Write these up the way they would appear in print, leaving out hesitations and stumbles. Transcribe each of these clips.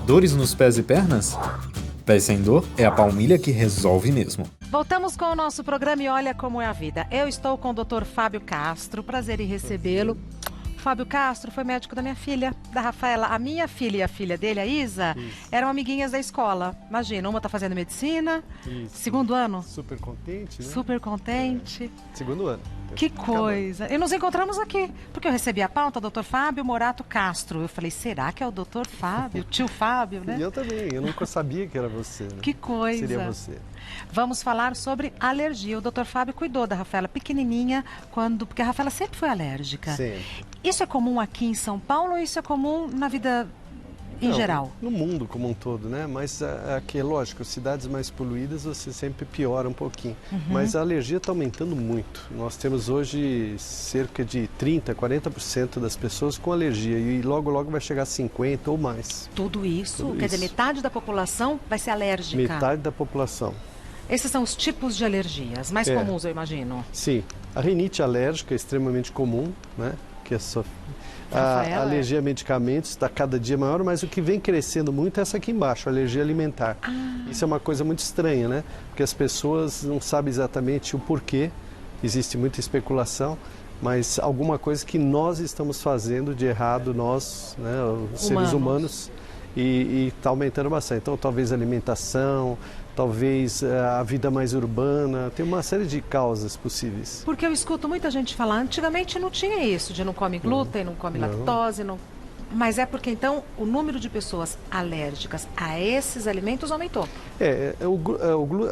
Dores nos pés e pernas? Pés sem dor é a Palmilha que resolve mesmo. Voltamos com o nosso programa e olha como é a vida. Eu estou com o Dr. Fábio Castro, prazer em recebê-lo. Fábio Castro foi médico da minha filha, da Rafaela. A minha filha e a filha dele, a Isa, eram amiguinhas da escola. Imagina, uma tá fazendo medicina, segundo ano. Super contente, né? Super contente. Segundo ano. Que coisa. E nos encontramos aqui, porque eu recebi a pauta, Dr. Fábio Morato Castro. Eu falei, será que é o Dr. Fábio, tio Fábio, né? E eu também, eu nunca sabia que era você, né? Que coisa. Seria você. Vamos falar sobre alergia. O Dr. Fábio cuidou da Rafaela pequenininha, porque a Rafaela sempre foi alérgica. Sempre. Isso é comum aqui em São Paulo ou isso é comum na vida em geral? No mundo como um todo, né? Mas aqui, lógico, cidades mais poluídas você sempre piora um pouquinho. Mas a alergia está aumentando muito. Nós temos hoje cerca de 30%, 40% das pessoas com alergia e logo, logo vai chegar a 50% ou mais. Tudo isso? Quer dizer, metade da população vai ser alérgica? Metade da população. Esses são os tipos de alergias mais comuns, eu imagino. Sim. A rinite alérgica é extremamente comum, né? Que é só... A alergia a medicamentos está cada dia maior, mas o que vem crescendo muito é essa aqui embaixo, a alergia alimentar. Isso é uma coisa muito estranha, né? Porque as pessoas não sabem exatamente o porquê, existe muita especulação, mas alguma coisa que nós estamos fazendo de errado, nós, né, os seres humanos, e está aumentando bastante. Então, talvez alimentação, talvez a vida mais urbana, tem uma série de causas possíveis. Porque eu escuto muita gente falar, antigamente não tinha isso, de não come glúten, não come lactose, mas é porque então o número de pessoas alérgicas a esses alimentos aumentou.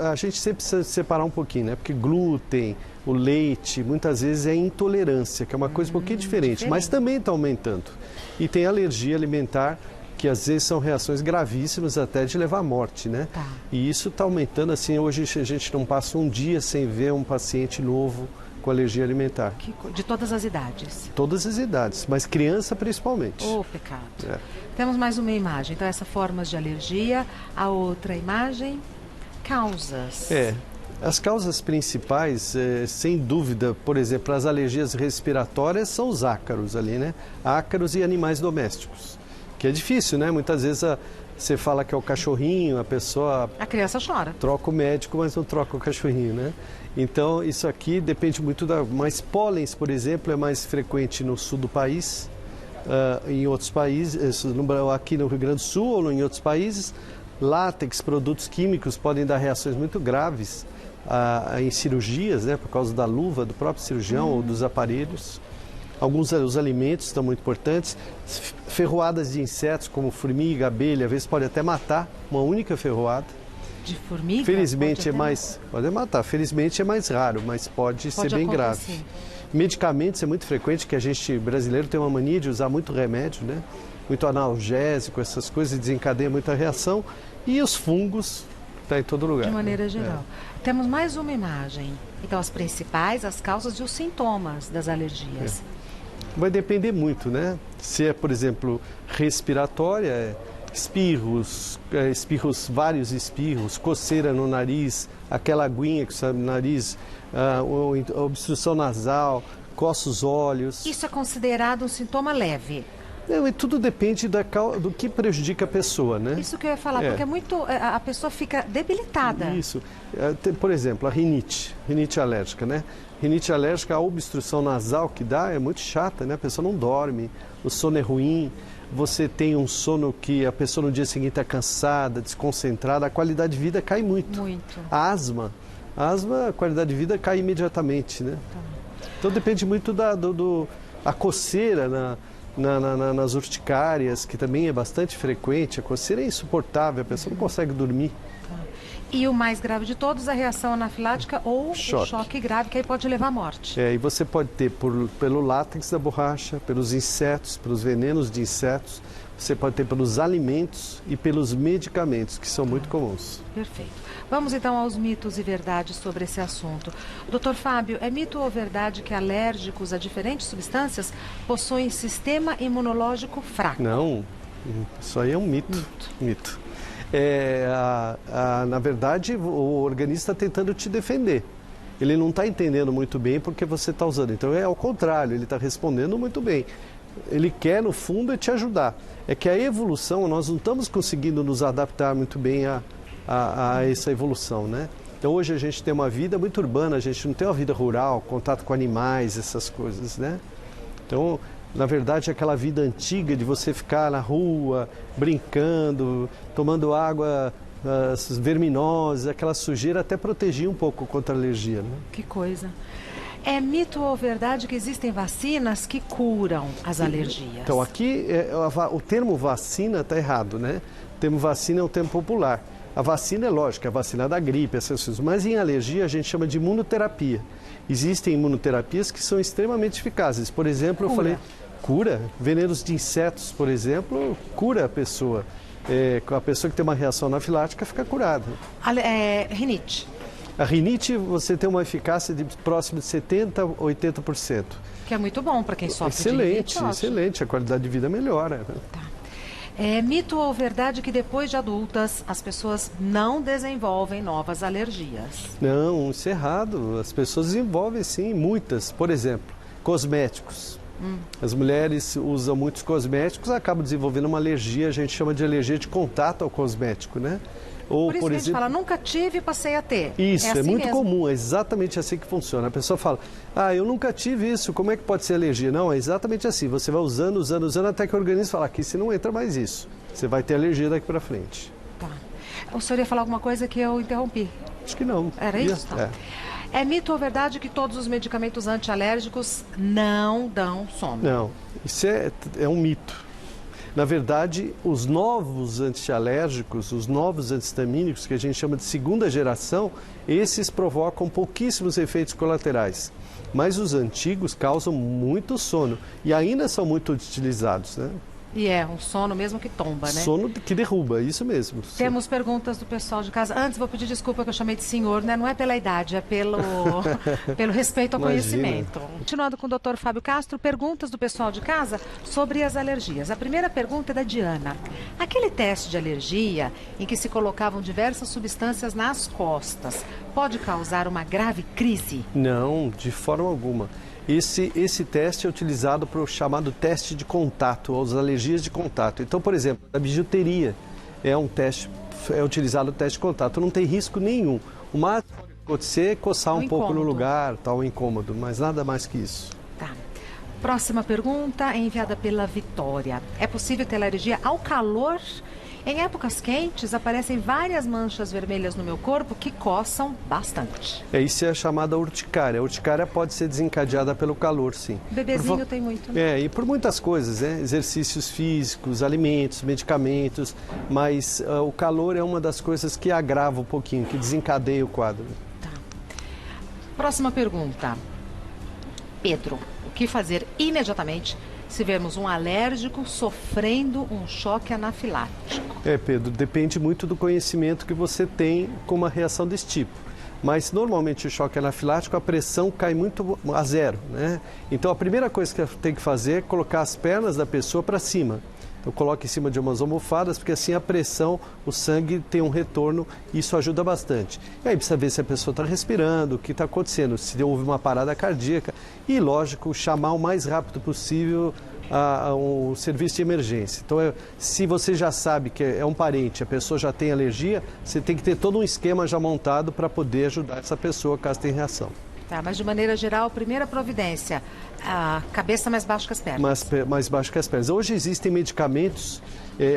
A gente sempre precisa separar um pouquinho, né? Porque glúten, o leite, muitas vezes é intolerância, que é uma coisa um pouquinho diferente, mas também está aumentando. E tem alergia alimentar, que às vezes são reações gravíssimas até de levar à morte, né? E isso está aumentando, assim, hoje a gente não passa um dia sem ver um paciente novo com alergia alimentar. De todas as idades? Todas as idades, mas criança principalmente. Oh, pecado. Temos mais uma imagem, então essa formas de alergia, a outra imagem, causas. As causas principais, sem dúvida, por exemplo, as alergias respiratórias são os ácaros ali, né? Ácaros e animais domésticos. Que é difícil, né? Muitas vezes você fala que é o cachorrinho, a criança chora. Troca o médico, mas não troca o cachorrinho, né? Então, isso aqui depende muito Mas pólens, por exemplo, é mais frequente no sul do país, em outros países, aqui no Rio Grande do Sul ou em outros países. Látex, produtos químicos podem dar reações muito graves em cirurgias, né? Por causa da luva do próprio cirurgião ou dos aparelhos. Os alimentos estão muito importantes. Ferroadas de insetos, como formiga, abelha, às vezes pode até matar uma única ferroada. De formiga? Felizmente pode matar. Felizmente é mais raro, mas pode ser bem grave. Medicamentos é muito frequente, que a gente brasileiro tem uma mania de usar muito remédio, né? Muito analgésico, essas coisas, desencadeia muita reação. E os fungos, está em todo lugar. De maneira geral. Temos mais uma imagem. Então, as principais, as causas e os sintomas das alergias. Vai depender muito, né? Se é, por exemplo, respiratória, espirros, vários espirros, coceira no nariz, aquela aguinha que sai no nariz, obstrução nasal, coça os olhos. Isso é considerado um sintoma leve? Não, e tudo depende do que prejudica a pessoa, né? Isso que eu ia falar, porque a pessoa fica debilitada. Isso. Por exemplo, a rinite alérgica, né? Rinite alérgica, a obstrução nasal que dá é muito chata, né? A pessoa não dorme, o sono é ruim, você tem um sono que a pessoa no dia seguinte está cansada, desconcentrada, a qualidade de vida cai muito. A asma, a qualidade de vida cai imediatamente, né? Então depende muito a coceira nas urticárias, que também é bastante frequente. A coceira é insuportável, a pessoa não consegue dormir. E o mais grave de todos, a reação anafilática ou o choque grave, que aí pode levar à morte. E você pode ter pelo látex da borracha, pelos insetos, pelos venenos de insetos, você pode ter pelos alimentos e pelos medicamentos, que são muito comuns. Perfeito. Vamos então aos mitos e verdades sobre esse assunto. Doutor Fábio, é mito ou verdade que alérgicos a diferentes substâncias possuem sistema imunológico fraco? Não, isso aí é um mito. Na verdade, o organismo está tentando te defender. Ele não está entendendo muito bem porque você está usando. Então é ao contrário, ele está respondendo muito bem. Ele quer, no fundo, te ajudar. É que a evolução, nós não estamos conseguindo nos adaptar muito bem a essa evolução, né? Então, hoje a gente tem uma vida muito urbana, a gente não tem uma vida rural, contato com animais, essas coisas, né? Então, na verdade, aquela vida antiga de você ficar na rua, brincando, tomando água verminosas, aquela sujeira, até protegia um pouco contra a alergia, né? Que coisa. É mito ou verdade que existem vacinas que curam as alergias? Então, aqui o termo vacina está errado, né? O termo vacina é um termo popular. A vacina é lógico, é a vacina da gripe, essas coisas. Mas em alergia a gente chama de imunoterapia. Existem imunoterapias que são extremamente eficazes. Por exemplo, eu falei, cura. Venenos de insetos, por exemplo, cura a pessoa. A pessoa que tem uma reação anafilática fica curada. Rinite. A rinite, você tem uma eficácia de próximo de 70% a 80%. Que é muito bom para quem sofre de rinite. rinite. Excelente, a qualidade de vida melhora. Tá. É mito ou verdade que depois de adultas as pessoas não desenvolvem novas alergias? Não, isso é errado. As pessoas desenvolvem sim, muitas. Por exemplo, cosméticos. As mulheres usam muitos cosméticos, acabam desenvolvendo uma alergia, a gente chama de alergia de contato ao cosmético, né? Ou, por isso que a gente fala, nunca tive e passei a ter. Isso, assim muito mesmo. comum, é exatamente assim que funciona. A pessoa fala, eu nunca tive isso, como é que pode ser alergia? Não, é exatamente assim, você vai usando, até que o organismo fala, aqui você não entra mais isso. Você vai ter alergia daqui para frente. Tá. O senhor ia falar alguma coisa que eu interrompi? Acho que não. Era isso? Tá. É mito ou verdade que todos os medicamentos antialérgicos não dão sono? Não, isso é um mito. Na verdade, os novos antialérgicos, os novos antihistamínicos, que a gente chama de segunda geração, esses provocam pouquíssimos efeitos colaterais. Mas os antigos causam muito sono e ainda são muito utilizados, né? E é um sono mesmo que tomba, né? Sono que derruba, isso mesmo. Temos perguntas do pessoal de casa. Antes, vou pedir desculpa que eu chamei de senhor, né? Não é pela idade, é pelo respeito ao conhecimento. Continuando com o Dr. Fábio Castro, perguntas do pessoal de casa sobre as alergias. A primeira pergunta é da Diana. Aquele teste de alergia em que se colocavam diversas substâncias nas costas pode causar uma grave crise? Não, de forma alguma. Esse teste é utilizado para o chamado teste de contato, ou as alergias de contato. Então, por exemplo, a bijuteria é utilizado o teste de contato, não tem risco nenhum. O máximo que pode acontecer é coçar um pouco no lugar, tal, incômodo, mas nada mais que isso. Tá. Próxima pergunta é enviada pela Vitória. É possível ter alergia ao calor? Em épocas quentes, aparecem várias manchas vermelhas no meu corpo que coçam bastante. Isso é a chamada urticária. A urticária pode ser desencadeada pelo calor, sim. Bebezinho tem muito, né? E por muitas coisas, né? Exercícios físicos, alimentos, medicamentos, mas o calor é uma das coisas que agrava um pouquinho, que desencadeia o quadro. Tá. Próxima pergunta. Pedro, o que fazer imediatamente se vermos um alérgico sofrendo um choque anafilático? Pedro, depende muito do conhecimento que você tem com uma reação desse tipo. Mas normalmente o choque anafilático, a pressão cai muito a zero, né? Então a primeira coisa que tem que fazer é colocar as pernas da pessoa para cima. Então coloque em cima de umas almofadas, porque assim a pressão, o sangue tem um retorno e isso ajuda bastante. E aí precisa ver se a pessoa está respirando, o que está acontecendo, se houve uma parada cardíaca e, lógico, chamar o mais rápido possível um serviço de emergência. Então, se você já sabe que é um parente, a pessoa já tem alergia, você tem que ter todo um esquema já montado para poder ajudar essa pessoa caso tenha reação. Tá, mas de maneira geral, primeira providência, a cabeça mais baixa que as pernas. Mais baixo que as pernas. Hoje existem medicamentos,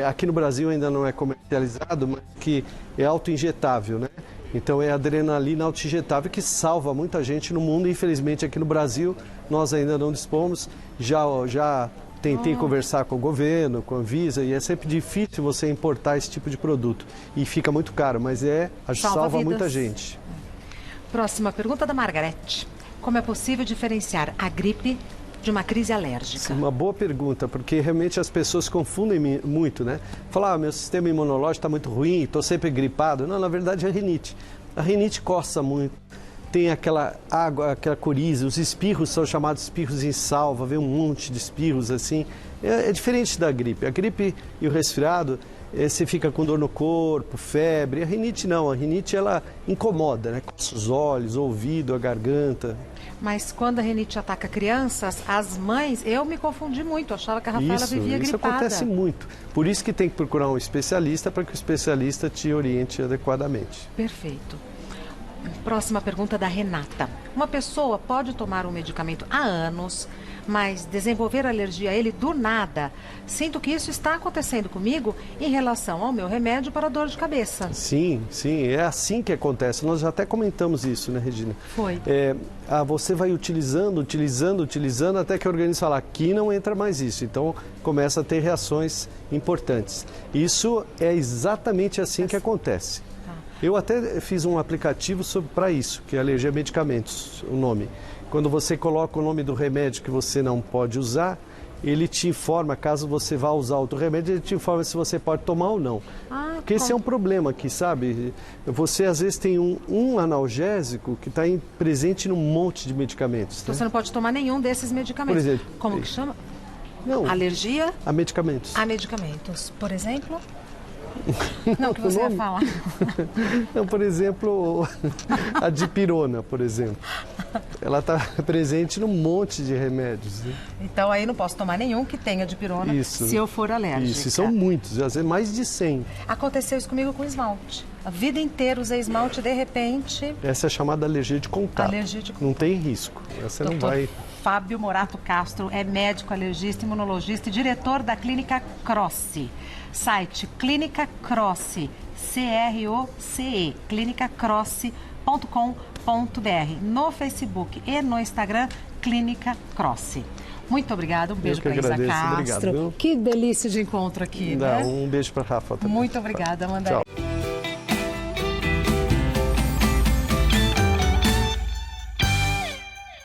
aqui no Brasil ainda não é comercializado, mas que é auto-injetável, né? Então é adrenalina auto-injetável que salva muita gente no mundo. Infelizmente aqui no Brasil nós ainda não dispomos. Já tentei conversar com o governo, com a Anvisa, e é sempre difícil você importar esse tipo de produto. E fica muito caro, mas salva muita gente. Próxima pergunta da Margarete. Como é possível diferenciar a gripe de uma crise alérgica? Sim, uma boa pergunta, porque realmente as pessoas confundem muito, né? Falar, meu sistema imunológico está muito ruim, estou sempre gripado. Não, na verdade é rinite. A rinite coça muito, tem aquela água, aquela coriza, os espirros são chamados espirros em salva, vem um monte de espirros assim. É diferente da gripe. A gripe e o resfriado você fica com dor no corpo, febre. A rinite não, a rinite ela incomoda, né? Coça os olhos, o ouvido, a garganta. Mas quando a rinite ataca crianças, as mães, eu me confundi muito, achava que a Rafaela vivia gripada. Isso acontece muito. Por isso que tem que procurar um especialista para que o especialista te oriente adequadamente. Perfeito. Próxima pergunta da Renata. Uma pessoa pode tomar um medicamento há anos, mas desenvolver alergia a ele do nada. Sinto que isso está acontecendo comigo em relação ao meu remédio para dor de cabeça. Sim, é assim que acontece. Nós já até comentamos isso, né, Regina? Foi. Você vai utilizando, até que o organismo fala, aqui não entra mais isso. Então, começa a ter reações importantes. Isso é exatamente assim que acontece. Eu até fiz um aplicativo para isso, que é alergia a medicamentos, o nome. Quando você coloca o nome do remédio que você não pode usar, ele te informa, caso você vá usar outro remédio, ele te informa se você pode tomar ou não. Porque esse é um problema aqui, sabe? Você às vezes tem um analgésico que está presente num monte de medicamentos. Então você não pode tomar nenhum desses medicamentos. Por exemplo. Como que chama? Não. Alergia? A medicamentos. A medicamentos. Por exemplo? Não, o que você ia falar? Não, por exemplo, a dipirona, por exemplo. Ela está presente num monte de remédios. Né? Então aí não posso tomar nenhum que tenha dipirona se eu for alérgica. Isso, e são muitos, às vezes mais de 100. Aconteceu isso comigo com esmalte. A vida inteira usei esmalte, de repente... Essa é chamada alergia de contato. Alergia de contato. Não tem risco. Essa não vai... Fábio Morato Castro é médico, alergista, imunologista e diretor da Clínica Croce. Site Clínica Croce, C-R-O-C-E, clinicacroce.com.br. No Facebook e no Instagram, Clínica Croce. Muito obrigada, um beijo para Isa Castro. Obrigado. Que delícia de encontro aqui, né? Um beijo para Rafa também. Muito obrigada, Amanda. Tchau.